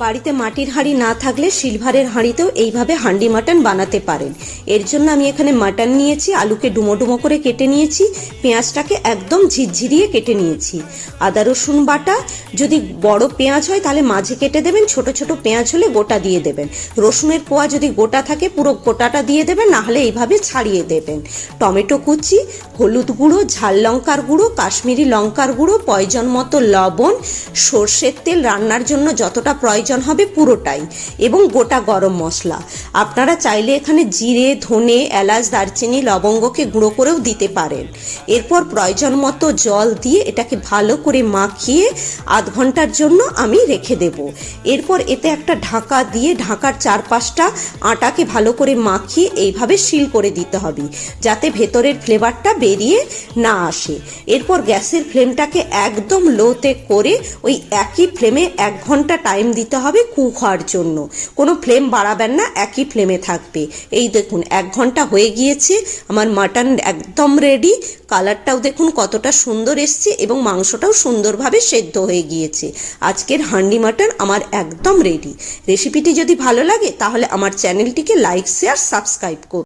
বাড়িতে মাটির হাঁড়ি না থাকলে সিলভারের হাঁড়িতেও এইভাবে হান্ডি মাটন বানাতে পারেন। এর জন্য আমি এখানে মাটন নিয়েছি, আলুকে ডুমো ডুমো করে কেটে নিয়েছি, পেঁয়াজটাকে একদম ঝিরঝিরিয়ে কেটে নিয়েছি। আদা রসুন বাটা, যদি বড় পেঁয়াজ হয় তাহলে মাঝে কেটে দেবেন, ছোট ছোট পেঁয়াজ হলে গোটা দিয়ে দেবেন। রসুনের কোয়া যদি গোটা থাকে পুরো গোটাটা দিয়ে দেবেন, না হলে এইভাবে ছাড়িয়ে দেবেন। টমেটো কুচি, হলুদ গুঁড়ো, ঝাল লঙ্কার গুঁড়ো, কাশ্মীরি লঙ্কার গুঁড়ো, প্রয়োজন মতো লবণ, সর্ষের তেল, রান্নার জন্য যতটা প্রয়োজন হবে পুরোটাই, এবং গোটা গরম মশলা। আপনারা চাইলে এখানে জিরে, ধনে, এলাচ, দারচিনি, লবঙ্গকে গুঁড়ো করেও দিতে পারেন। এরপর প্রয়োজন মতো জল দিয়ে এটাকে ভালো করে মাখিয়ে আধ ঘন্টার জন্য আমি রেখে দেব। এরপর এতে একটা ঢাকা দিয়ে ঢাকার চারপাশটা আটাকে ভালো করে মাখিয়ে এইভাবে সিল করে দিতে হবে, যাতে ভেতরের ফ্লেভারটা বেরিয়ে না আসে। এরপর গ্যাসের ফ্লেমটাকে একদম লোতে করে ওই একই ফ্লেমে 1 ঘন্টা টাইম দিতে হবে কুক হওয়ার জন্য। কোনো ফ্লেম বাড়াবেন না, একই ফ্লেমে থাকবে। এই দেখুন 1 ঘন্টা হয়ে গিয়েছে, আমার মাটন একদম রেডি। কালারটাও দেখুন কতটা সুন্দর এসছে এবং মাংসটাও সুন্দরভাবে সেদ্ধ হয়ে গিয়েছে। আজকের হান্ডি মাটন আমার একদম রেডি। রেসিপিটি যদি ভালো লাগে তাহলে আমার চ্যানেলটিকে লাইক, শেয়ার, সাবস্ক্রাইব করুন।